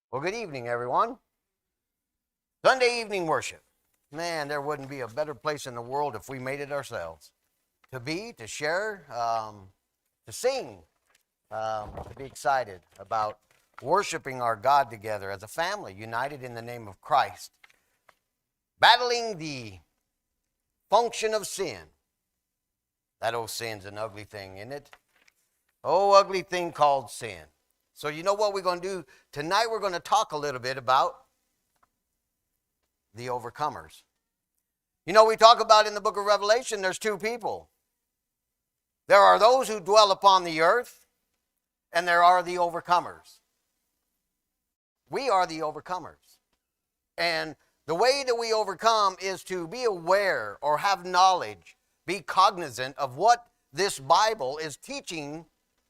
Well, good evening, everyone. Sunday evening worship. Man, there wouldn't be a better place in the world if we made it ourselves. To share, to sing, to be excited about worshiping our God together as a family, united in the name of Christ, battling the function of sin. That old sin's an ugly thing, isn't it? Oh, ugly thing called sin. So you know what we're going to do tonight? We're going to talk a little bit about the overcomers. You know, we talk about in the book of Revelation, there's two people. There are those who dwell upon the earth, and there are the overcomers. We are the overcomers. And the way that we overcome is to be aware or have knowledge, be cognizant of what this Bible is teaching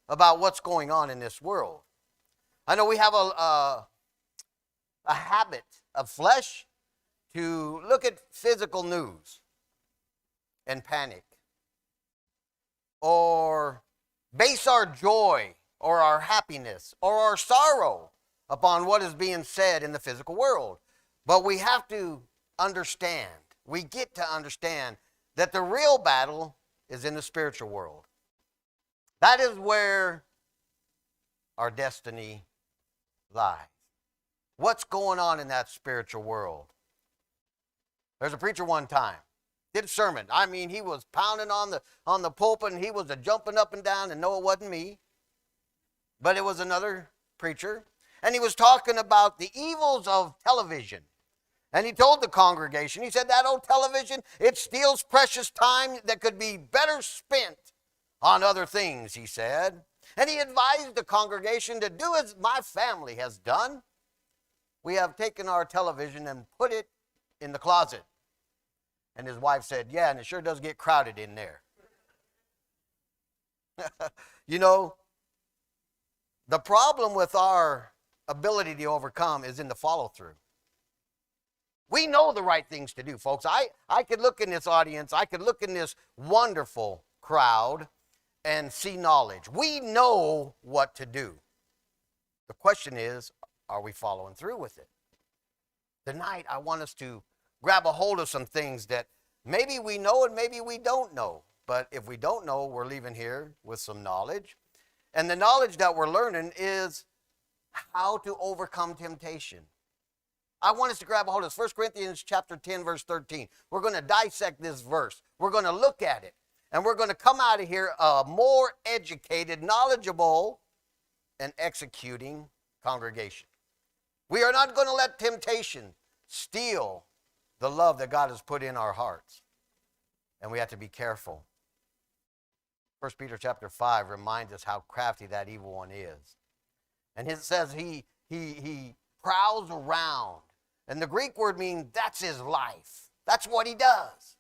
about what's going on in this world. I know we have a habit of flesh to look at physical news and panic, or base our joy or our happiness or our sorrow upon what is being said in the physical world. But we have to understand, we get to understand that the real battle is in the spiritual world. That is where our destiny lies. What's going on in that spiritual world? There's a preacher one time, did a sermon. I mean, he was pounding on the pulpit, and he was jumping up and down, and no, it wasn't me. But it was another preacher. And he was talking about the evils of television. And he told the congregation, he said, that old television, it steals precious time that could be better spent on other things, he said. And he advised the congregation to do as my family has done. We have taken our television and put it in the closet. And his wife said, yeah, and it sure does get crowded in there. You know, the problem with our ability to overcome is in the follow-through. We know the right things to do, folks. I could look in this audience, I could look in this wonderful crowd and see knowledge. We know what to do. The question is, are we following through with it? Tonight, I want us to grab a hold of some things that maybe we know and maybe we don't know. But if we don't know, we're leaving here with some knowledge. And the knowledge that we're learning is how to overcome temptation. I want us to grab a hold of this. 1 Corinthians chapter 10, verse 13. We're going to dissect this verse. We're going to look at it. And we're going to come out of here a more educated, knowledgeable, and executing congregation. We are not going to let temptation steal the love that God has put in our hearts. And we have to be careful. 1 Peter chapter 5 reminds us how crafty that evil one is. And it says he prowls around. And the Greek word means that's his life. That's what he does.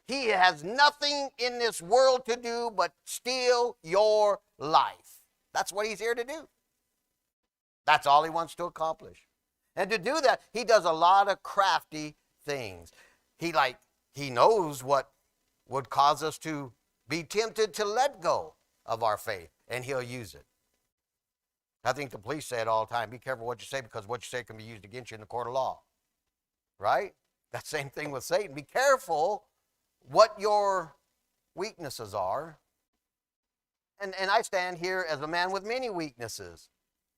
He has nothing in this world to do but steal your life. That's what he's here to do. That's all he wants to accomplish. And to do that, he does a lot of crafty things. He knows what would cause us to be tempted to let go of our faith, and he'll use it. I think the police say it all the time, be careful what you say, because what you say can be used against you in the court of law. Right? That same thing with Satan. Be careful what your weaknesses are. And I stand here as a man with many weaknesses.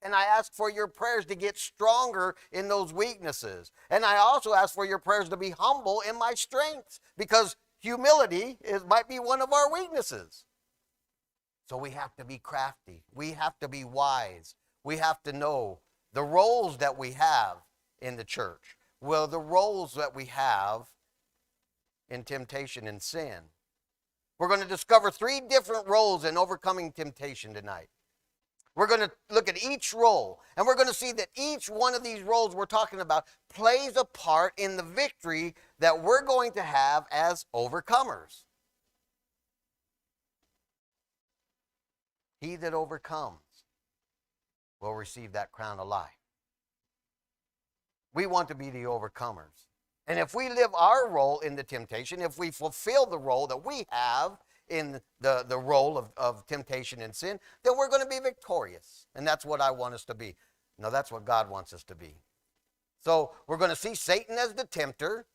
And I ask for your prayers to get stronger in those weaknesses. And I also ask for your prayers to be humble in my strengths, because humility might be one of our weaknesses. So we have to be crafty. We have to be wise. We have to know the roles that we have in the church. Well, the roles that we have in temptation and sin. We're going to discover 3 different roles in overcoming temptation tonight. We're going to look at each role, and we're going to see that each one of these roles we're talking about plays a part in the victory that we're going to have as overcomers. He that overcomes will receive that crown of life. We want to be the overcomers. And if we live our role in the temptation, if we fulfill the role that we have in the role of temptation and sin, then we're going to be victorious. And that's what I want us to be. No, that's what God wants us to be. So we're going to see Satan as the tempter,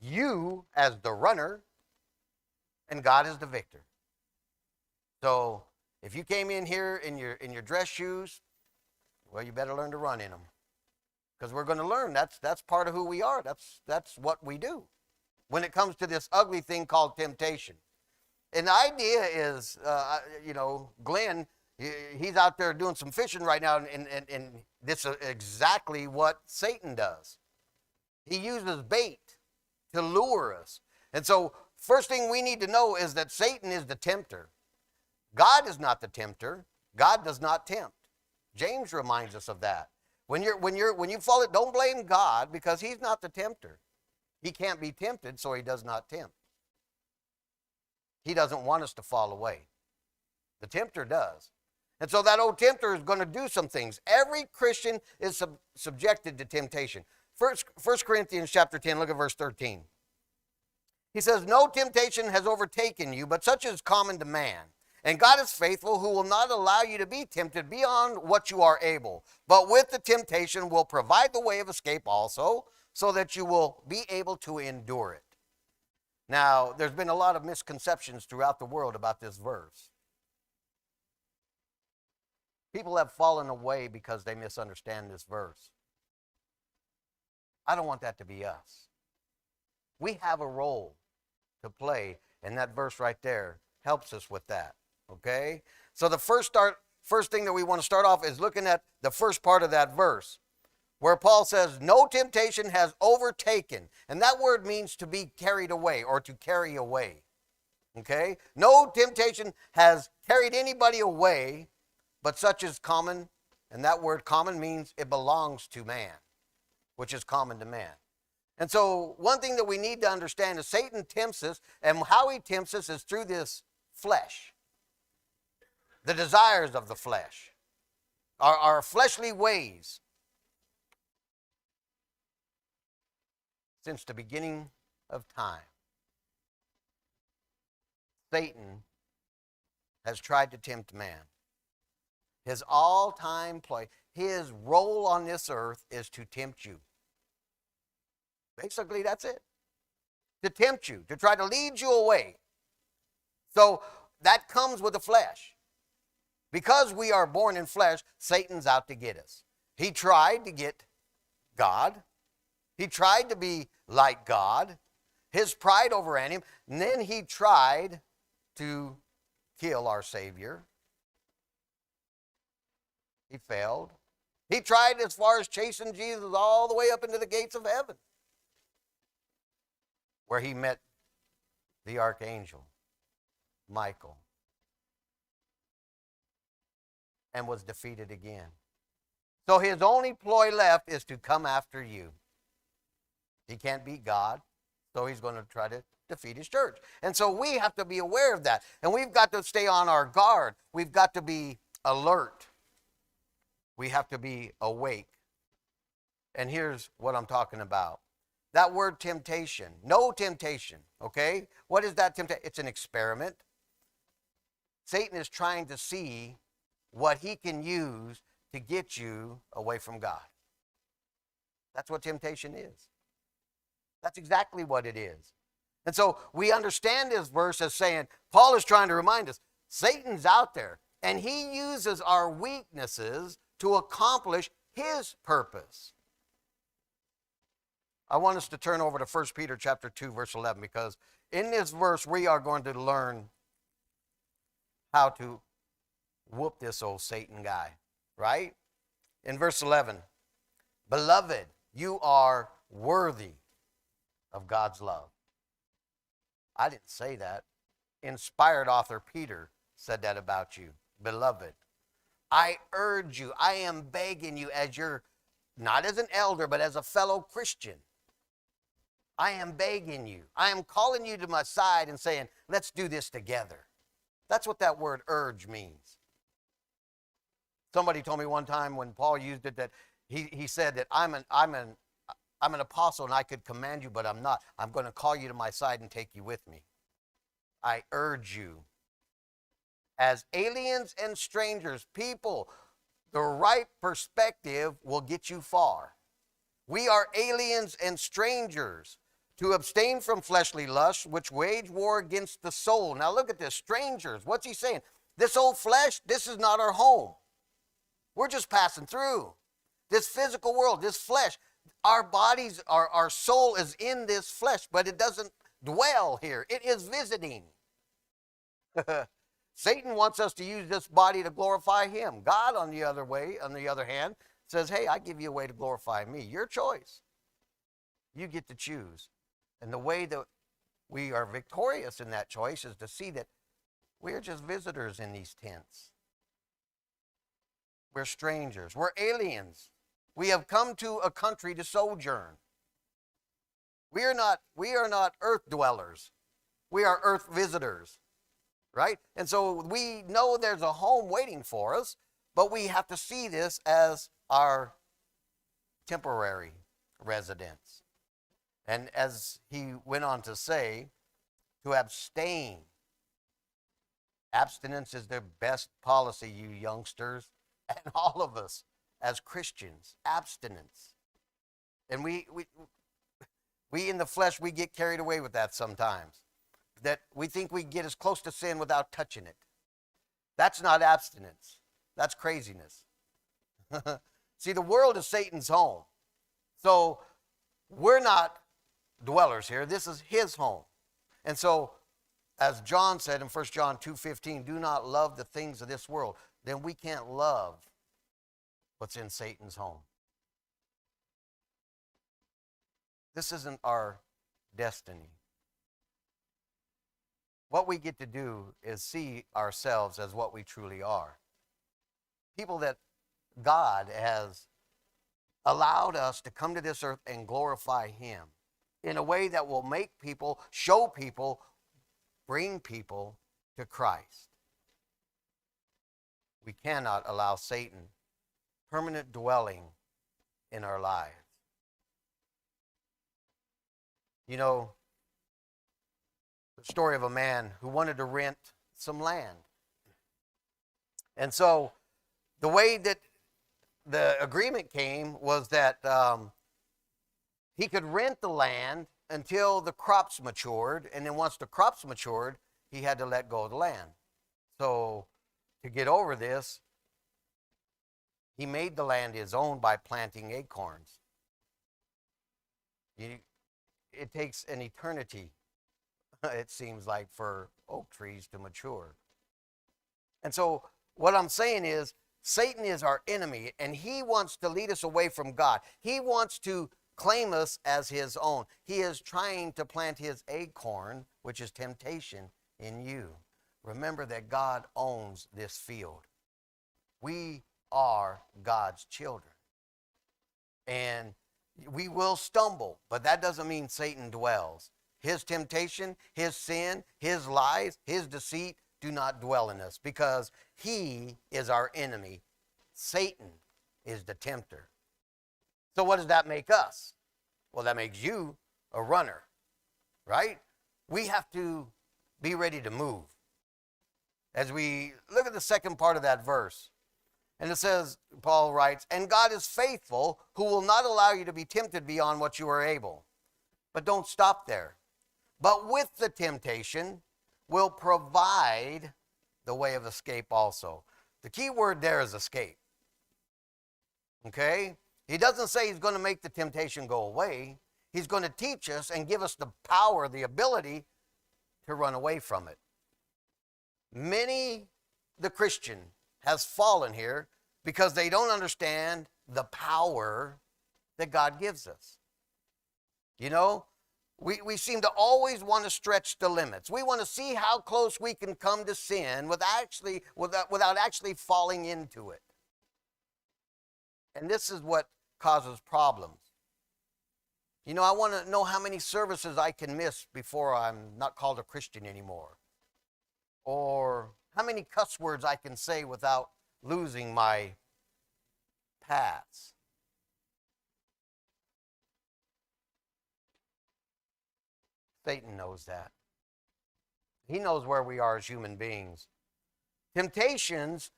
you as the runner, and God as the victor. So if you came in here in your dress shoes, well, you better learn to run in them, because we're going to learn that's part of who we are. That's what we do when it comes to this ugly thing called temptation. And the idea is, Glenn, he's out there doing some fishing right now, and this is exactly what Satan does. He uses bait to lure us. And so first thing we need to know is that Satan is the tempter. God is not the tempter. God does not tempt. James reminds us of that. When you fall it, don't blame God, because he's not the tempter. He can't be tempted, so he does not tempt. He doesn't want us to fall away. The tempter does. And so that old tempter is going to do some things. Every Christian is subjected to temptation. First Corinthians chapter 10, look at verse 13. He says, no temptation has overtaken you, but such is common to man. And God is faithful, who will not allow you to be tempted beyond what you are able, but with the temptation will provide the way of escape also, so that you will be able to endure it. Now, there's been a lot of misconceptions throughout the world about this verse. People have fallen away because they misunderstand this verse. I don't want that to be us. We have a role to play, and that verse right there helps us with that. Okay? So the first thing that we want to start off is looking at the first part of that verse, where Paul says, no temptation has overtaken. And that word means to be carried away or to carry away. Okay? No temptation has carried anybody away, but such is common. And that word common means it belongs to man, which is common to man. And so one thing that we need to understand is Satan tempts us, and how he tempts us is through this flesh. The desires of the flesh. Our fleshly ways. Since the beginning of time, Satan has tried to tempt man. His all-time play, his role on this earth is to tempt you. Basically, that's it. To tempt you, to try to lead you away. So that comes with the flesh. Because we are born in flesh, Satan's out to get us. He tried to get God. He tried to be like God. His pride overran him. And then he tried to kill our Savior. He failed. He tried as far as chasing Jesus all the way up into the gates of heaven, where he met the archangel, Michael, and was defeated again. So his only ploy left is to come after you. He can't beat God, so he's going to try to defeat his church. And so we have to be aware of that. And we've got to stay on our guard. We've got to be alert. We have to be awake. And here's what I'm talking about. That word temptation, no temptation, okay? What is that temptation? It's an experiment. Satan is trying to see what he can use to get you away from God. That's what temptation is. That's exactly what it is. And so we understand this verse as saying, Paul is trying to remind us, Satan's out there, and he uses our weaknesses to accomplish his purpose. I want us to turn over to 1 Peter chapter 2, verse 11, because in this verse we are going to learn how to whoop this old Satan guy, right? In verse 11, beloved, you are worthy of God's love. I didn't say that. Inspired author Peter said that about you. Beloved, I urge you, I am begging you as your, not as an elder, but as a fellow Christian. I am begging you. I am calling you to my side and saying, let's do this together. That's what that word urge means. Somebody told me one time when Paul used it that he said that I'm an apostle and I could command you, but I'm not. I'm going to call you to my side and take you with me. I urge you. As aliens and strangers, people, The right perspective will get you far. We are aliens and strangers. To abstain from fleshly lusts, which wage war against the soul. Now look at this, strangers. What's he saying? This old flesh, this is not our home. We're just passing through. This physical world, this flesh, our bodies, our soul is in this flesh, but it doesn't dwell here. It is visiting. Satan wants us to use this body to glorify him. God, on the other hand, says, hey, I give you a way to glorify me. Your choice. You get to choose. And the way that we are victorious in that choice is to see that we're just visitors in these tents. We're strangers. We're aliens. We have come to a country to sojourn. We are not earth dwellers. We are earth visitors, right? And so we know there's a home waiting for us, but we have to see this as our temporary residence. And as he went on to say, to abstain. Abstinence is the best policy, you youngsters, and all of us as Christians. Abstinence. And we in the flesh, we get carried away with that sometimes. That we think we get as close to sin without touching it. That's not abstinence. That's craziness. See, the world is Satan's home. So we're not dwellers here. This is his home. And so, as John said in 1 John 2:15, do not love the things of this world. Then we can't love what's in Satan's home. This isn't our destiny. What we get to do is see ourselves as what we truly are. People that God has allowed us to come to this earth and glorify him in a way that will make people, show people, bring people to Christ. We cannot allow Satan permanent dwelling in our lives. You know, the story of a man who wanted to rent some land. And so the way that the agreement came was that he could rent the land until the crops matured, and then once the crops matured, he had to let go of the land. So to get over this, he made the land his own by planting acorns. It takes an eternity, it seems like, for oak trees to mature. And so what I'm saying is, Satan is our enemy, and he wants to lead us away from God. He wants to claim us as his own. He is trying to plant his acorn, which is temptation, in you. Remember that God owns this field. We are God's children. And we will stumble, but that doesn't mean Satan dwells. His temptation, his sin, his lies, his deceit do not dwell in us because he is our enemy. Satan is the tempter. So what does that make us? Well, that makes you a runner, right? We have to be ready to move. As we look at the second part of that verse, and it says, Paul writes, and God is faithful, who will not allow you to be tempted beyond what you are able. But don't stop there. But with the temptation will provide the way of escape also. The key word there is escape. Okay? He doesn't say he's going to make the temptation go away. He's going to teach us and give us the power, the ability to run away from it. The Christian has fallen here because they don't understand the power that God gives us. You know, we seem to always want to stretch the limits. We want to see how close we can come to sin without actually falling into it. And this is what causes problems. You know, I want to know how many services I can miss before I'm not called a Christian anymore. Or how many cuss words I can say without losing my paths. Satan knows that. He knows where we are as human beings. Temptations,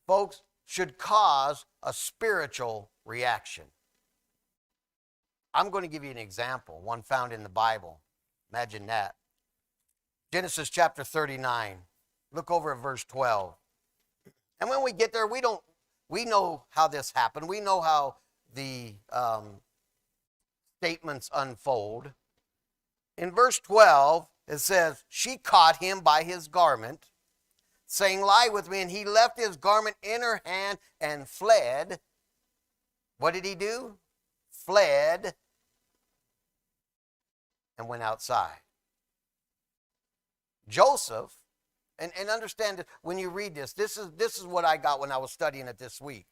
folks, should cause a spiritual reaction. I'm going to give you an example, one found in the Bible. Imagine that. Genesis chapter 39. Look over at verse 12. And when we get there, we know how this happened. We know how the statements unfold. In verse 12, it says, she caught him by his garment, saying, lie with me. And he left his garment in her hand and fled. What did he do? Fled and went outside. Joseph, and understand that when you read this, this is what I got when I was studying it this week.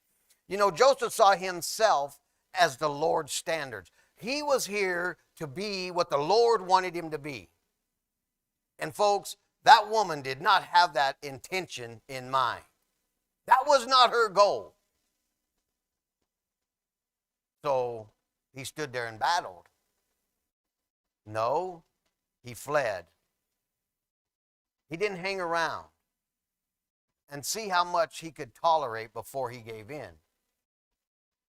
You know, Joseph saw himself as the Lord's standards. He was here to be what the Lord wanted him to be. And folks, that woman did not have that intention in mind. That was not her goal. So he stood there and battled. No, he fled. He didn't hang around and see how much he could tolerate before he gave in.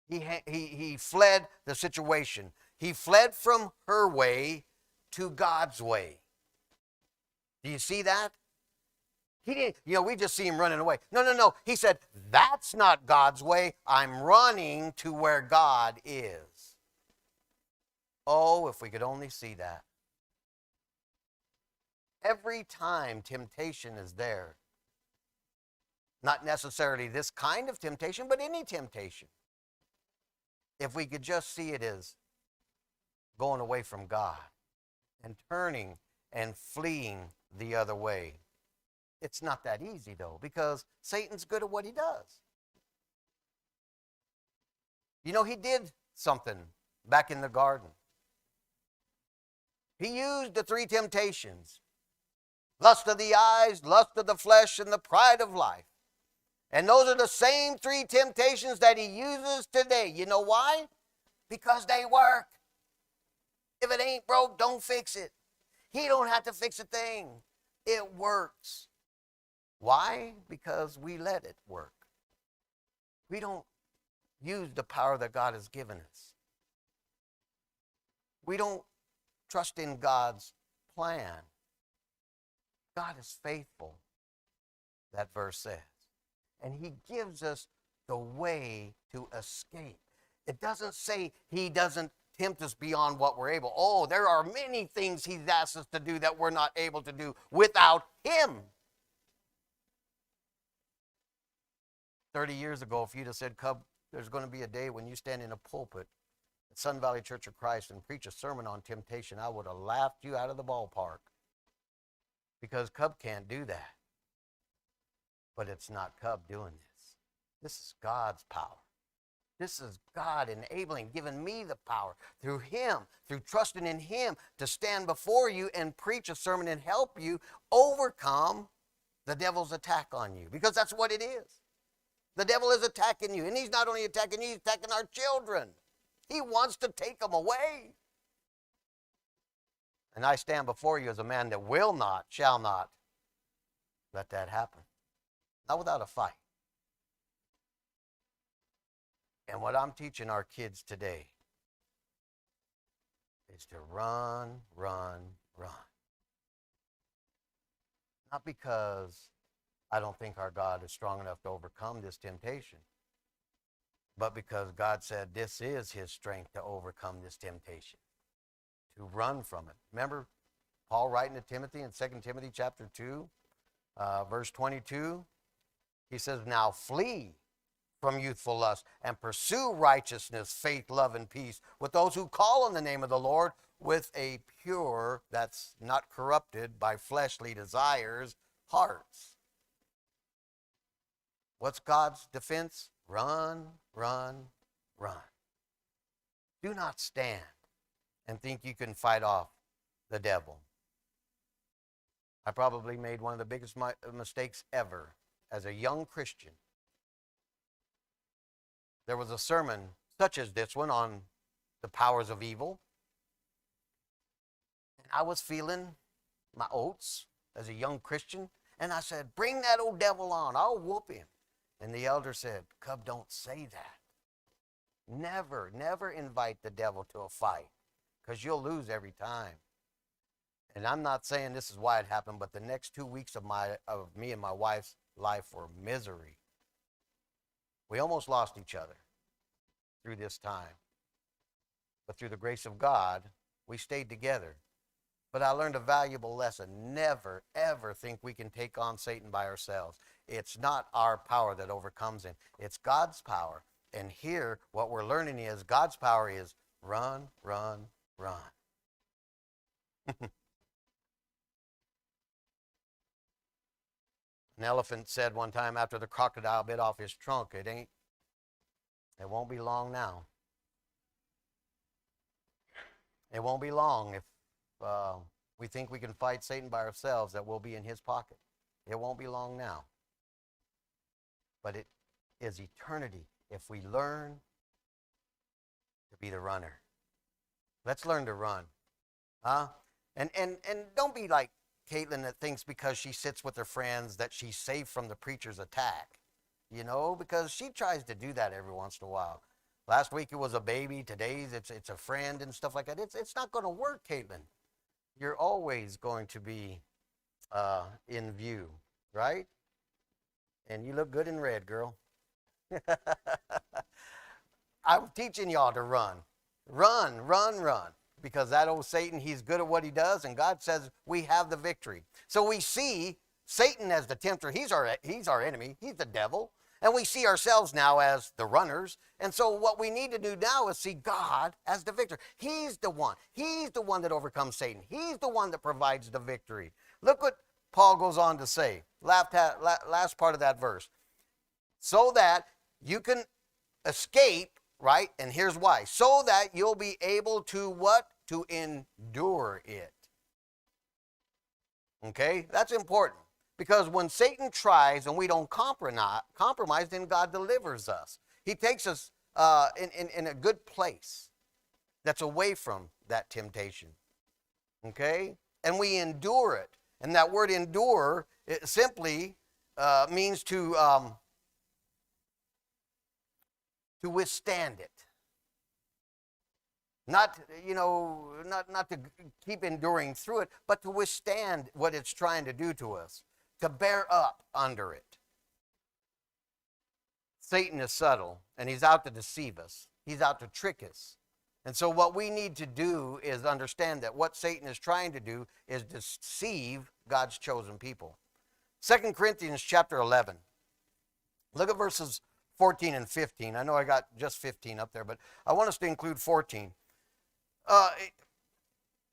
He fled the situation. He fled from her way to God's way. Do you see that? He didn't, we just see him running away. No. He said, that's not God's way. I'm running to where God is. Oh, if we could only see that. Every time temptation is there, not necessarily this kind of temptation, but any temptation, if we could just see it as going away from God and turning and fleeing the other way. It's not that easy, though, because Satan's good at what he does. He did something back in the garden. He used the 3 temptations. Lust of the eyes, lust of the flesh, and the pride of life. And those are the same 3 temptations that he uses today. You know why? Because they work. If it ain't broke, don't fix it. He don't have to fix a thing. It works. Why? Because we let it work. We don't use the power that God has given us. We don't trust in God's plan. God is faithful, that verse says. And he gives us the way to escape. It doesn't say he doesn't tempt us beyond what we're able. Oh, there are many things he's asked us to do that we're not able to do without him. 30 years ago, if you'd have said, Cub, there's going to be a day when you stand in a pulpit at Sun Valley Church of Christ and preach a sermon on temptation, I would have laughed you out of the ballpark. Because Cub can't do that. But it's not Cub doing this. This is God's power. This is God enabling, giving me the power through him, through trusting in him to stand before you and preach a sermon and help you overcome the devil's attack on you. Because that's what it is. The devil is attacking you. And he's not only attacking you, he's attacking our children. He wants to take them away. And I stand before you as a man that will not, shall not let that happen. Not without a fight. And what I'm teaching our kids today is to run, run, run. Not because I don't think our God is strong enough to overcome this temptation, but because God said this is his strength to overcome this temptation. To run from it. Remember Paul writing to Timothy in 2 Timothy chapter 2, verse 22? He says, now flee from youthful lust and pursue righteousness, faith, love, and peace with those who call on the name of the Lord with a pure, that's not corrupted by fleshly desires, hearts. What's God's defense? Run, run, run. Do not stand and think you can fight off the devil. I probably made one of the biggest mistakes ever as a young Christian. There was a sermon such as this one on the powers of evil. And I was feeling my oats as a young Christian. And I said, bring that old devil on. I'll whoop him. And the elder said, Cub, don't say that. Never, never invite the devil to a fight, because you'll lose every time. And I'm not saying this is why it happened, but the next 2 weeks of me and my wife's life were misery. We almost lost each other through this time. But through the grace of God, we stayed together. But I learned a valuable lesson. Never, ever think we can take on Satan by ourselves. It's not our power that overcomes him. It's God's power. And here, what we're learning is God's power is run, run, run. An elephant said one time after the crocodile bit off his trunk, it won't be long now. It won't be long if we think we can fight Satan by ourselves, that we'll be in his pocket. It won't be long now. But it is eternity if we learn to be the runner. Let's learn to run. Huh? And don't be like Caitlin that thinks because she sits with her friends that she's safe from the preacher's attack. You know, because she tries to do that every once in a while. Last week it was a baby. Today's it's a friend and stuff like that. It's not going to work, Caitlin. You're always going to be in view, right? And you look good in red, girl. I'm teaching y'all to run. Run, run, run. Because that old Satan, he's good at what he does, and God says we have the victory. So we see Satan as the tempter. He's our enemy. He's the devil. And we see ourselves now as the runners. And so what we need to do now is see God as the victor. He's the one. He's the one that overcomes Satan. He's the one that provides the victory. Look what Paul goes on to say. Last part of that verse. So that you can escape, right? And here's why. So that you'll be able to what? To endure it. Okay? That's important. Because when Satan tries and we don't compromise, then God delivers us. He takes us in a good place that's away from that temptation. Okay? And we endure it. And that word endure, it simply means to withstand it. Not, not to keep enduring through it, but to withstand what it's trying to do to us. To bear up under it. Satan is subtle, and he's out to deceive us. He's out to trick us. And so what we need to do is understand that what Satan is trying to do is deceive God's chosen people. 2 Corinthians chapter 11. Look at verses 14 and 15. I know I got just 15 up there, but I want us to include 14.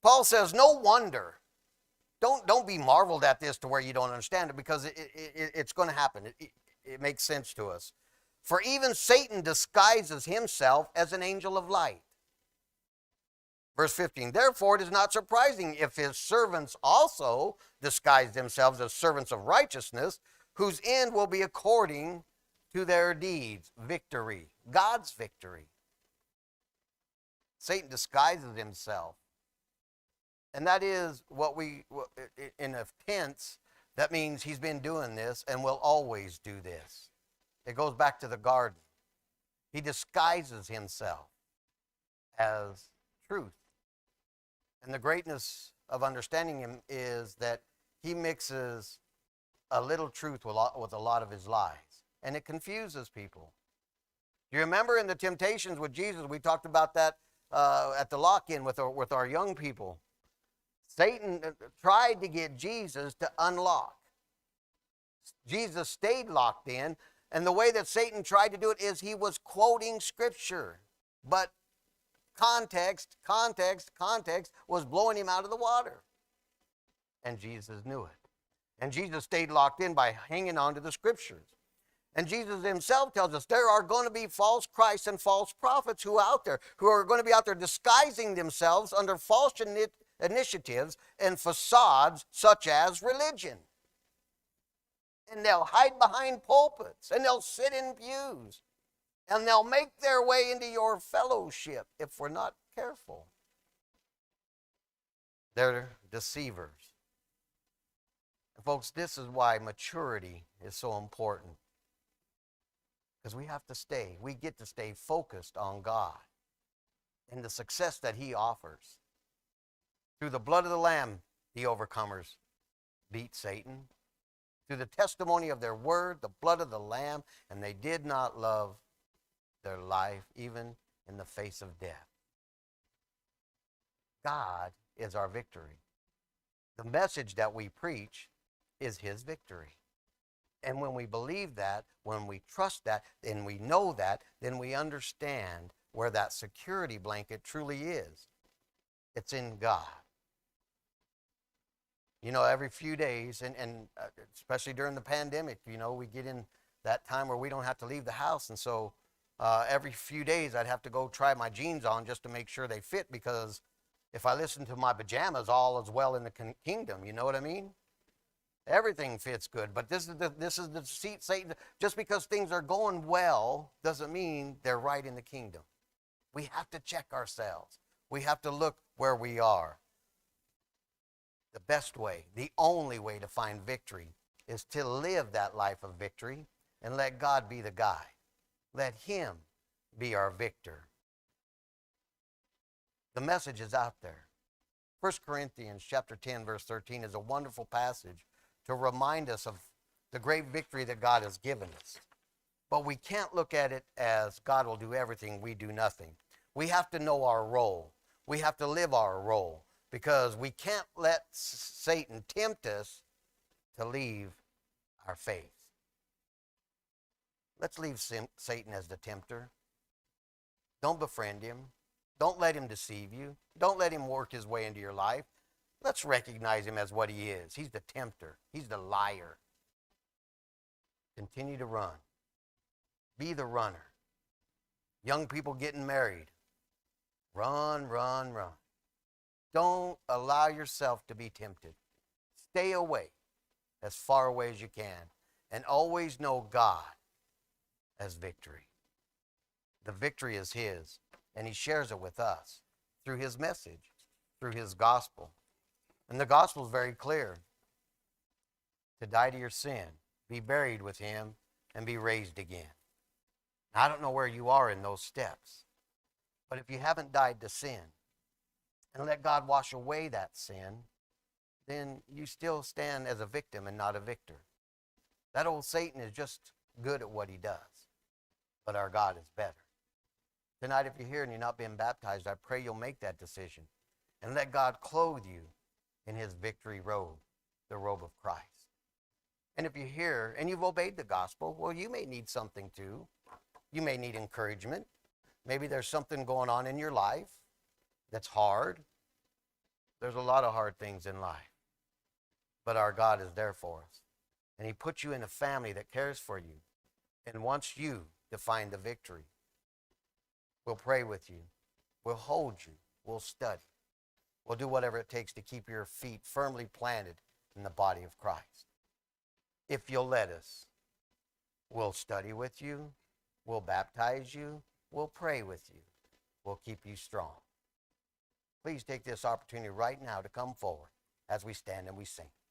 Paul says, no wonder. Don't be marveled at this to where you don't understand it, because it's going to happen. It makes sense to us. For even Satan disguises himself as an angel of light. Verse 15, therefore it is not surprising if his servants also disguise themselves as servants of righteousness, whose end will be according to their deeds. Victory. God's victory. Satan disguises himself. And that is what in a tense, that means he's been doing this and will always do this. It goes back to the garden. He disguises himself as truth. And the greatness of understanding him is that he mixes a little truth with a lot of his lies. And it confuses people. You remember in the temptations with Jesus, we talked about that at the lock-in with our young people. Satan tried to get Jesus to unlock. Jesus stayed locked in, and the way that Satan tried to do it is he was quoting Scripture. But context was blowing him out of the water. And Jesus knew it. And Jesus stayed locked in by hanging on to the Scriptures. And Jesus himself tells us there are going to be false Christs and false prophets who are going to be out there disguising themselves under false initiatives and facades such as religion. And they'll hide behind pulpits, and they'll sit in pews, and they'll make their way into your fellowship if we're not careful. They're deceivers. And folks, this is why maturity is so important. Because we get to stay focused on God and the success that he offers. Through the blood of the Lamb, the overcomers beat Satan. Through the testimony of their word, the blood of the Lamb, and they did not love their life even in the face of death. God is our victory. The message that we preach is his victory. And when we believe that, when we trust that, and we know that, then we understand where that security blanket truly is. It's in God. You know, every few days, and especially during the pandemic, you know, we get in that time where we don't have to leave the house. And so every few days I'd have to go try my jeans on just to make sure they fit, because if I listen to my pajamas, all is well in the kingdom. You know what I mean? Everything fits good. But this is the deceit, Satan. Just because things are going well doesn't mean they're right in the kingdom. We have to check ourselves. We have to look where we are. The best way, the only way to find victory is to live that life of victory and let God be the guide. Let him be our victor. The message is out there. 1 Corinthians chapter 10, verse 13 is a wonderful passage to remind us of the great victory that God has given us. But we can't look at it as God will do everything, we do nothing. We have to know our role. We have to live our role, because we can't let Satan tempt us to leave our faith. Let's leave Satan as the tempter. Don't befriend him. Don't let him deceive you. Don't let him work his way into your life. Let's recognize him as what he is. He's the tempter. He's the liar. Continue to run. Be the runner. Young people getting married. Run, run, run. Don't allow yourself to be tempted. Stay away as far away as you can, and always know God as victory. The victory is his, and he shares it with us through his message, through his gospel. And the gospel is very clear. To die to your sin, be buried with him, and be raised again. Now, I don't know where you are in those steps, but if you haven't died to sin and let God wash away that sin, then you still stand as a victim and not a victor. That old Satan is just good at what he does, but our God is better. Tonight, if you're here and you're not being baptized, I pray you'll make that decision and let God clothe you in his victory robe, the robe of Christ. And if you're here and you've obeyed the gospel, well, you may need something too. You may need encouragement. Maybe there's something going on in your life that's hard. There's a lot of hard things in life. But our God is there for us. And he puts you in a family that cares for you and wants you to find the victory. We'll pray with you. We'll hold you. We'll study. We'll do whatever it takes to keep your feet firmly planted in the body of Christ. If you'll let us, we'll study with you. We'll baptize you. We'll pray with you. We'll keep you strong. Please take this opportunity right now to come forward as we stand and we sing.